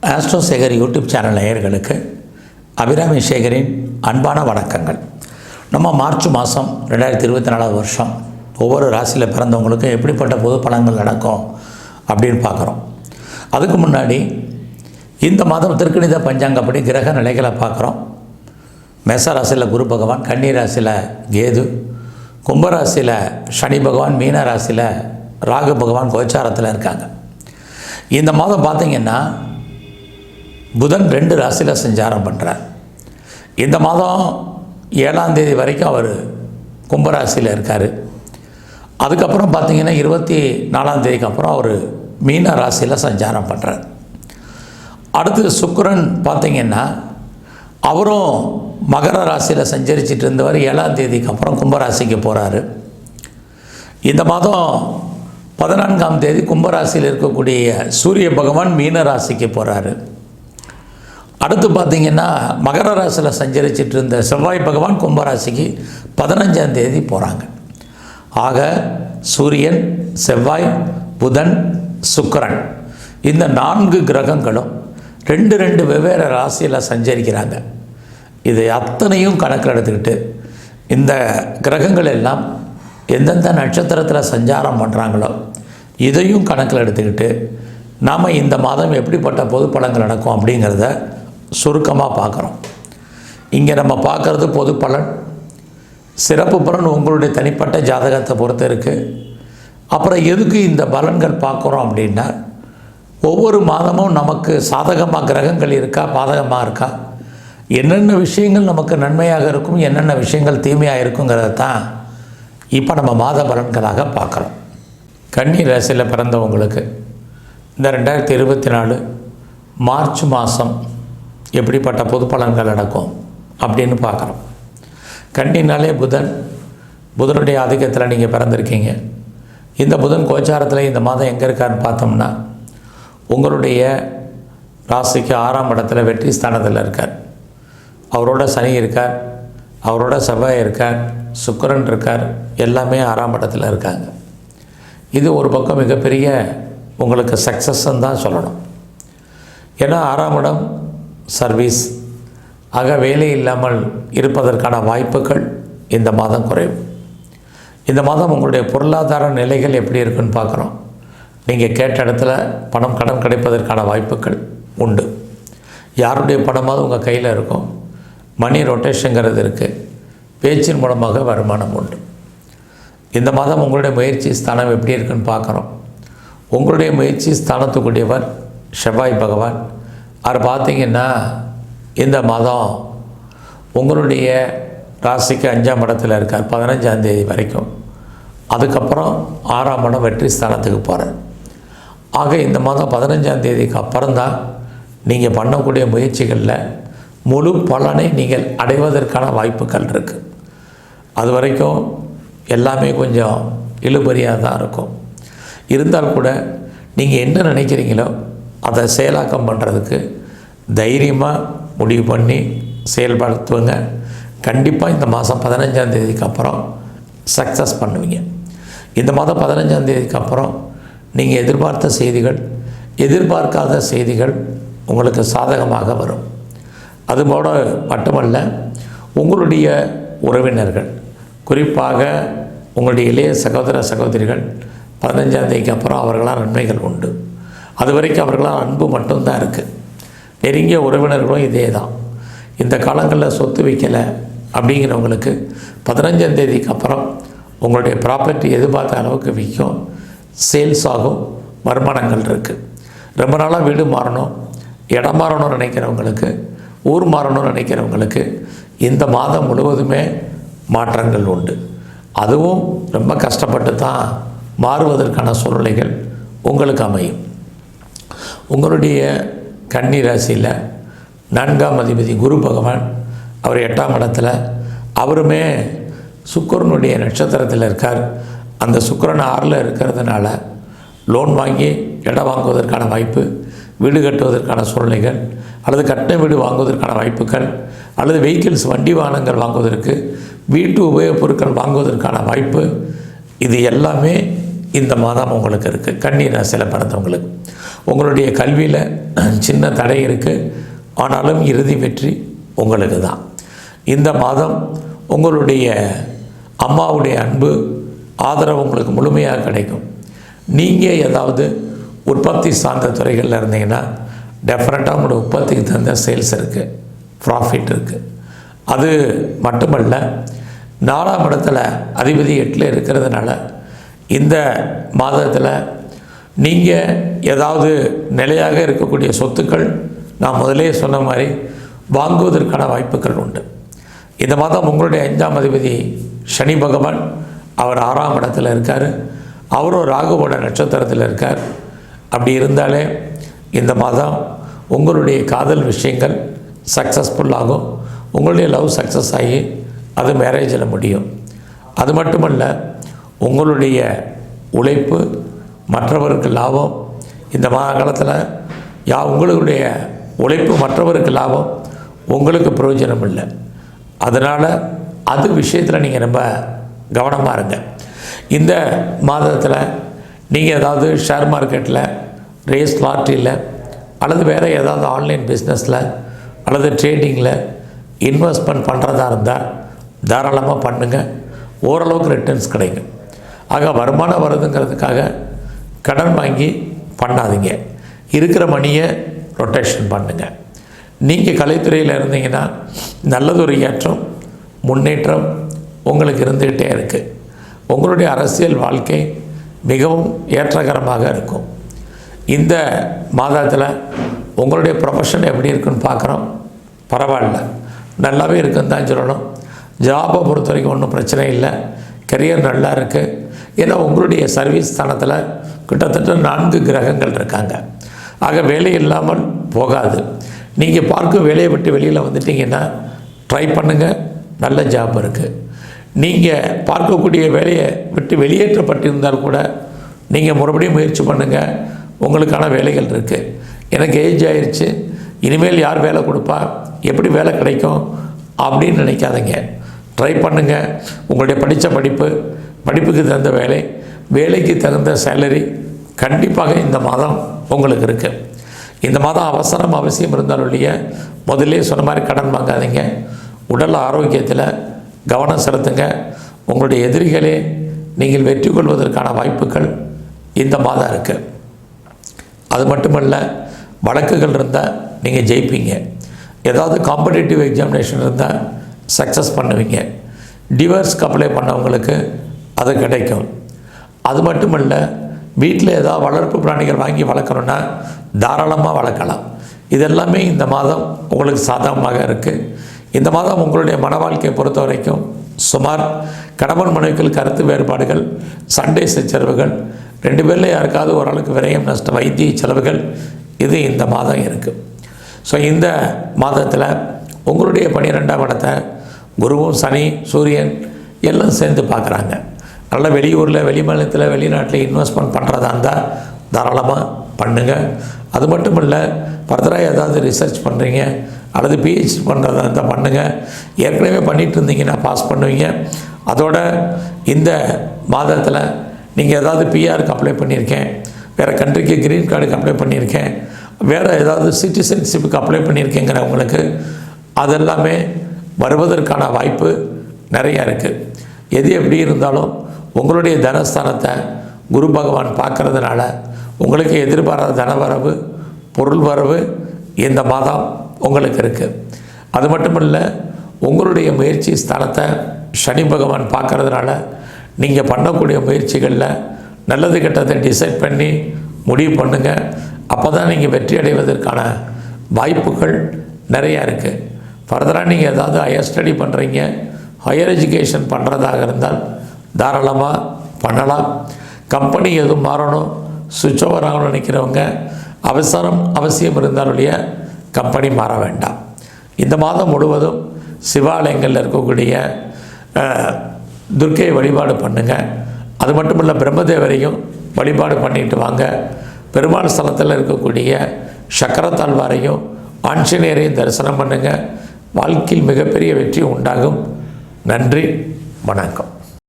Astro Sekar YouTube channel நேயர்களுக்கு அபிராமி சேகரின் அன்பான வணக்கங்கள். நம்ம மார்ச் மாதம் 2024 வருஷம் ஒவ்வொரு ராசியில் பிறந்தவங்களுக்கும் எப்படிப்பட்ட பொது பலன்கள் நடக்கும் அப்படின்னு பார்க்குறோம். அதுக்கு முன்னாடி இந்த மாதம் திருக்கணித பஞ்சாங்கப்படி கிரக நிலைகளை பார்க்குறோம். மேச ராசியில் குரு பகவான், கன்னி ராசியில் கேது, கும்பராசியில் சனி பகவான், மீன ராசியில் ராகு பகவான் கோச்சாரத்தில் இருக்காங்க. இந்த மாதம் பார்த்திங்கன்னா புதன் 2 ராசியில் சஞ்சாரம் பண்ணுறார். இந்த மாதம் 7ஆம் தேதி வரைக்கும் அவர் கும்பராசியில் இருக்கார். அதுக்கப்புறம் பார்த்திங்கன்னா 24ஆம் தேதிக்கு அப்புறம் அவர் மீன ராசியில் சஞ்சாரம் பண்ணுறார். அடுத்து சுக்கிரன் பார்த்திங்கன்னா அவரும் மகர ராசியில் சஞ்சரிச்சிட்டு இருந்தவர் 7ஆம் தேதிக்கு அப்புறம் கும்பராசிக்கு போகிறாரு. இந்த மாதம் 14ஆம் தேதி கும்பராசியில் இருக்கக்கூடிய சூரிய பகவான் மீன ராசிக்கு போகிறாரு. அடுத்து பார்த்திங்கன்னா மகர ராசியில் சஞ்சரிச்சிட்டு இருந்த செவ்வாய் பகவான் கும்பராசிக்கு 15ஆம் தேதி போகிறாங்க. ஆக சூரியன், செவ்வாய், புதன், சுக்கிரன் இந்த 4 கிரகங்களும் 2 வெவ்வேறு ராசியில் சஞ்சரிக்கிறாங்க. இது அத்தனையும் கணக்கில் எடுத்துக்கிட்டு இந்த கிரகங்கள் எல்லாம் எந்தெந்த நட்சத்திரத்தில் சஞ்சாரம் பண்ணுறாங்களோ இதையும் கணக்கில் எடுத்துக்கிட்டு நாம் இந்த மாதம் எப்படிப்பட்ட பொது பலன்கள் நடக்கும் அப்படிங்கிறத சுருக்கமாக பார்க்குறோம். இங்கே நம்ம பார்க்குறது பொது பலன். சிறப்பு பலன் உங்களுடைய தனிப்பட்ட ஜாதகத்தை பொறுத்து இருக்குது. அப்புறம் எதுக்கு இந்த பலன்கள் பார்க்குறோம் அப்படின்னா, ஒவ்வொரு மாதமும் நமக்கு சாதகமாக கிரகங்கள் இருக்கா, பாதகமாக இருக்கா, என்னென்ன விஷயங்கள் நமக்கு நன்மையாக இருக்கும், என்னென்ன விஷயங்கள் தீமையாக இருக்குங்கிறத தான் இப்போ நம்ம மாத பலன்களாக பார்க்குறோம். கன்னி ராசியில் பிறந்தவங்களுக்கு இந்த 2024 மார்ச் மாதம் எப்படிப்பட்ட பொது பலன்கள் நடக்கும் அப்படின்னு பார்க்குறோம். கன்னினாலே புதனுடைய ஆதிக்கத்தில் நீங்கள் பிறந்திருக்கீங்க. இந்த புதன் கோச்சாரத்தில் இந்த மாதம் எங்கே இருக்காருன்னு பார்த்தோம்னா உங்களுடைய ராசிக்கு 6ஆம் இடத்துல வெற்றி ஸ்தானத்தில் இருக்கார். அவரோட சனி இருக்கார், அவரோட செவ்வாய் இருக்கார், சுக்கிரன் இருக்கார், எல்லாமே 6ஆம் இடத்துல இருக்காங்க. இது ஒரு பக்கம் மிகப்பெரிய உங்களுக்கு சக்ஸஸ்ன்னு தான் சொல்லணும். ஏன்னா 6ஆம் இடம் சர்வீஸ், ஆக வேலை இல்லாமல் இருப்பதற்கான வாய்ப்புகள் இந்த மாதம் குறைவு. இந்த மாதம் உங்களுடைய பொருளாதார நிலைகள் எப்படி இருக்குன்னு பார்க்குறோம். நீங்கள் கேட்ட இடத்துல கடன் கிடைப்பதற்கான வாய்ப்புகள் உண்டு. யாருடைய பணமாவது உங்கள் கையில் இருக்கும். மணி ரொட்டேஷனுங்கிறது இருக்குது. பேச்சின் மூலமாக வருமானம் உண்டு. இந்த மாதம் உங்களுடைய முயற்சி ஸ்தானம் எப்படி இருக்குன்னு பார்க்குறோம். உங்களுடைய முயற்சி ஸ்தானத்துக்குரியவர் செவ்வாய் பகவான். அவர் பார்த்திங்கன்னா இந்த மாதம் உங்களுடைய ராசிக்கு 5ஆம் இடத்துல இருக்கார் 15ஆம் தேதி வரைக்கும். அதுக்கப்புறம் 6ஆம் இடம் வெற்றி ஸ்தானத்துக்கு போகிறார். ஆக இந்த மாதம் 15ஆம் தேதிக்கு அப்புறம் தான் நீங்கள் பண்ணக்கூடிய முயற்சிகளில் முழு பலனை நீங்கள் அடைவதற்கான வாய்ப்புகள் இருக்குது. அது வரைக்கும் எல்லாமே கொஞ்சம் இழுபறியாக தான் இருக்கும். இருந்தால் கூட நீங்கள் என்ன நினைக்கிறீங்களோ அதை செயலாக்கம் பண்ணுறதுக்கு தைரியமாக முடிவு பண்ணி செயல்படுத்துவங்க. கண்டிப்பாக இந்த மாதம் 15ஆம் தேதிக்கு அப்புறம் சக்ஸஸ் பண்ணுவீங்க. இந்த மாதம் 15ஆம் தேதிக்கு அப்புறம் நீங்கள் எதிர்பார்த்த செய்திகள், எதிர்பார்க்காத செய்திகள் உங்களுக்கு சாதகமாக வரும். அதுபோல மட்டுமல்ல, உங்களுடைய உறவினர்கள், குறிப்பாக உங்களுடைய இளைய சகோதர சகோதரிகள் 15ஆம் தேதிக்கு அப்புறம் அவர்களால் நன்மைகள் உண்டு. அது வரைக்கும் அவர்களால் அன்பு மட்டும்தான் இருக்குது. நெருங்கிய உறவினர்களும் இதே தான். இந்த காலங்களில் சொத்து வைக்கலை அப்படிங்கிறவங்களுக்கு 15ஆம் தேதிக்கு அப்புறம் உங்களுடைய ப்ராப்பர்ட்டி எதிர்பார்த்த அளவுக்கு விற்கும், சேல்ஸ் ஆகும், வருமானங்கள் இருக்குது. ரொம்ப நாளாக வீடு மாறணும், இடம் மாறணும்னு நினைக்கிறவங்களுக்கு, ஊர் மாறணும்னு நினைக்கிறவங்களுக்கு இந்த மாதம் முழுவதுமே மாற்றங்கள் உண்டு. அதுவும் ரொம்ப கஷ்டப்பட்டு தான் மாறுவதற்கான சூழ்நிலைகள் உங்களுக்கு அமையும். உங்களுடைய கன்னி ராசியில் 4ஆம் அதிபதி குரு பகவான், அவர் 8ஆம் இடத்துல, அவருமே சுக்கிரனுடைய நட்சத்திரத்தில் இருக்கார். அந்த சுக்கிரன் 6ல் இருக்கிறதுனால லோன் வாங்கி இடம் வாங்குவதற்கான வாய்ப்பு, வீடு கட்டுவதற்கான சூழ்நிலைகள், அல்லது கட்டின வீடு வாங்குவதற்கான வாய்ப்புகள், அல்லது வெஹிக்கிள்ஸ் வண்டி வாகனங்கள் வாங்குவதற்கு, வீட்டு உபயோகப் பொருட்கள் வாங்குவதற்கான வாய்ப்பு, இது எல்லாமே இந்த மாதம் உங்களுக்கு இருக்குது கன்னி ராசியில் பிறந்தவங்களுக்கு. உங்களுடைய கல்வியில் சின்ன தடை இருக்குது, ஆனாலும் இறுதி வெற்றி உங்களுக்கு தான். இந்த மாதம் உங்களுடைய அம்மாவுடைய அன்பு ஆதரவு உங்களுக்கு முழுமையாக கிடைக்கும். நீங்கள் ஏதாவது உற்பத்தி சார்ந்த துறைகளில் இருந்தீங்கன்னா டெஃபினட்டாக உங்களோட உற்பத்திக்கு தகுந்த சேல்ஸ் இருக்குது, ப்ராஃபிட் இருக்குது. அது மட்டுமல்ல, 4ஆம் இடத்துல அதிபதி 8ல் இருக்கிறதுனால இந்த மாதத்தில் நீங்கள் ஏதாவது நிலையாக இருக்கக்கூடிய சொத்துக்கள் நான் முதலே சொன்ன மாதிரி வாங்குவதற்கான வாய்ப்புகள் உண்டு. இந்த மாதம் உங்களுடைய 5ஆம் அதிபதி சனி பகவான் அவர் 6ஆம் இடத்துல இருக்கார். அவரும் ராகுவோட நட்சத்திரத்தில் இருக்கார். அப்படி இருந்தாலே இந்த மாதம் உங்களுடைய காதல் விஷயங்கள் சக்ஸஸ்ஃபுல்லாகும். உங்களுடைய லவ் சக்ஸஸ் ஆகி அது மேரேஜில் முடியும். அது மட்டுமல்ல, உங்களுடைய உழைப்பு மற்றவருக்கு லாபம். இந்த காலத்தில் உங்களுடைய உழைப்பு மற்றவருக்கு லாபம், உங்களுக்கு பிரயோஜனம் இல்லை. அதனால் அது விஷயத்தில் நீங்கள் ரொம்ப கவனமாக இருங்க. இந்த மாதத்தில் நீங்கள் ஏதாவது ஷேர் மார்க்கெட்டில், ரேஸ் லாட்ரியில் அல்லது வேறு ஏதாவது ஆன்லைன் பிஸ்னஸில் அல்லது ட்ரேடிங்கில் இன்வெஸ்ட்மெண்ட் பண்ணுறதா இருந்தால் தாராளமாக பண்ணுங்கள். ஓரளவுக்கு ரிட்டர்ன்ஸ் கிடைக்கும். ஆக வருமானம் வருதுங்கிறதுக்காக கடன் வாங்கி பண்ணாதீங்க. இருக்கிற மணியை ரொட்டேஷன் பண்ணுங்கள். நீங்கள் கலைத்துறையில் இருந்தீங்கன்னா நல்லதொரு ஏற்றம், முன்னேற்றம் உங்களுக்கு இருந்துக்கிட்டே இருக்குது. உங்களுடைய அரசியல் வாழ்க்கை மிகவும் ஏற்றகரமாக இருக்கும். இந்த மாதத்தில் உங்களுடைய ப்ரொஃபஷன் எப்படி இருக்குன்னு பார்க்குறோம். பரவாயில்ல, நல்லாவே இருக்குன்னு தான் சொல்லணும். ஜாபை பொறுத்த வரைக்கும் ஒன்றும் பிரச்சனை இல்லை, கரியர் நல்லா இருக்குது. ஏன்னா உங்களுடைய சர்வீஸ் ஸ்தானத்தில் கிட்டத்தட்ட 4 கிரகங்கள் இருக்காங்க. ஆக வேலை இல்லாமல் போகாது. நீங்கள் பார்க்கும் வேலையை விட்டு வெளியில் வந்துட்டிங்கன்னா ட்ரை பண்ணுங்கள், நல்ல ஜாப் இருக்குது. நீங்கள் பார்க்கக்கூடிய வேலையை விட்டு வெளியேற்றப்பட்டிருந்தால் கூட நீங்கள் மறுபடியும் முயற்சி பண்ணுங்கள், உங்களுக்கான வேலைகள் இருக்குது. எனக்கு ஏஜ் ஆயிடுச்சு, இனிமேல் யார் வேலை கொடுப்பா, எப்படி வேலை கிடைக்கும் அப்படின்னு நினைக்காதீங்க. ட்ரை பண்ணுங்கள். உங்களுடைய படித்த படிப்புக்கு தகுந்த வேலை, வேலைக்கு தகுந்த சேலரி கண்டிப்பாக இந்த மாதம் உங்களுக்கு இருக்குது. இந்த மாதம் அவசியம் இருந்தாலும் இல்லையா, முதல்ல சொன்ன மாதிரி கடன் வாங்காதீங்க. உடல் ஆரோக்கியத்தில் கவனம் செலுத்துங்க. உங்களுடைய எதிரிகளே நீங்கள் வெற்றி கொள்வதற்கான வாய்ப்புகள் இந்த மாதம் இருக்குது. அது மட்டுமல்ல, வழக்குகள் இருந்தால் நீங்கள் ஜெயிப்பீங்க. ஏதாவது காம்படிட்டிவ் எக்ஸாமினேஷன் இருந்தால் சக்ஸஸ் பண்ணுவீங்க. டிவோர்ஸ்க்கு அப்ளை பண்ணவங்களுக்கு அது கிடைக்கும். அது மட்டுமல்ல, வீட்டில் ஏதாவது வளர்ப்பு பிராணிகள் வாங்கி வளர்க்கணுன்னா தாராளமாக வளர்க்கலாம். இதெல்லாமே இந்த மாதம் உங்களுக்கு சாதகமாக இருக்குது. இந்த மாதம் உங்களுடைய மன வாழ்க்கையை பொறுத்த வரைக்கும் சுமார் கணவன் மனைவிகள் கருத்து வேறுபாடுகள், சண்டை சச்சரவுகள், 2 பேரில் யாருக்காவது ஓரளவுக்கு விரயம், நஷ்ட, வைத்திய செலவுகள் இது இந்த மாதம் இருக்குது. ஸோ இந்த மாதத்தில் உங்களுடைய 12ஆம் இடத்தை குருவும் சனி சூரியன் எல்லாம் சேர்ந்து பார்க்குறாங்க. நல்ல வெளியூரில், வெளி மாநிலத்தில், வெளிநாட்டில் இன்வெஸ்ட்மெண்ட் பண்ணுறதா இருந்தால் தாராளமாக பண்ணுங்கள். அது மட்டும் இல்லை, ஃபர்தராக ஏதாவது ரிசர்ச் பண்ணுறீங்க அல்லது பிஹெச்டி பண்ணுறதா இருந்தால் பண்ணுங்கள். ஏற்கனவே பண்ணிகிட்டு இருந்தீங்கன்னா பாஸ் பண்ணுவீங்க. அதோட இந்த மாதத்தில் நீங்கள் ஏதாவது பிஆருக்கு அப்ளை பண்ணியிருக்கேன், வேறு கண்ட்ரிக்கு க்ரீன் கார்டுக்கு அப்ளை பண்ணியிருக்கேன், வேறு ஏதாவது சிட்டிசன்ஷிப்புக்கு அப்ளை பண்ணியிருக்கேங்கிறவங்களுக்கு அதெல்லாமே வருவதற்கான வாய்ப்பு நிறையா இருக்குது. எது எப்படி இருந்தாலும் உங்களுடைய தனஸ்தானத்தை குரு பகவான் பார்க்கறதுனால உங்களுக்கு எதிர்பாராத தனவரவு, பொருள் வரவு இந்த மாதம் உங்களுக்கு இருக்குது. அது மட்டும் இல்லை, உங்களுடைய முயற்சி ஸ்தானத்தை சனி பகவான் பார்க்கறதுனால நீங்கள் பண்ணக்கூடிய முயற்சிகளில் நல்லது கெட்டதை டிசைட் பண்ணி முடிவு பண்ணுங்கள். அப்போ தான் நீங்கள் வெற்றி அடைவதற்கான வாய்ப்புகள் நிறையா இருக்குது. ஃபர்தராக நீங்கள் ஏதாவது ஹையர் ஸ்டடி பண்ணுறீங்க, ஹையர் எஜுகேஷன் பண்ணுறதாக இருந்தால் தாராளமாக பண்ணலாம். கம்பெனி எதுவும் மாறணும், சுவிட்ச் ஓவர் ஆகணும்னு நினைக்கிறவங்க அவசியம் இருந்தாலுடைய கம்பெனி மாற வேண்டாம். இந்த மாதம் முழுவதும் சிவாலயங்களில் இருக்கக்கூடிய துர்க்கையை வழிபாடு பண்ணுங்கள். அது மட்டும் இல்லை, பிரம்மதேவரையும் வழிபாடு பண்ணிட்டு வாங்க. பெருமாள் ஸ்தலத்தில் இருக்கக்கூடிய சக்கரத்தாழ்வாரையும் ஆஞ்சநேயரையும் தரிசனம் பண்ணுங்கள். வாழ்க்கையில் மிகப்பெரிய வெற்றி உண்டாகும். நன்றி, வணக்கம்.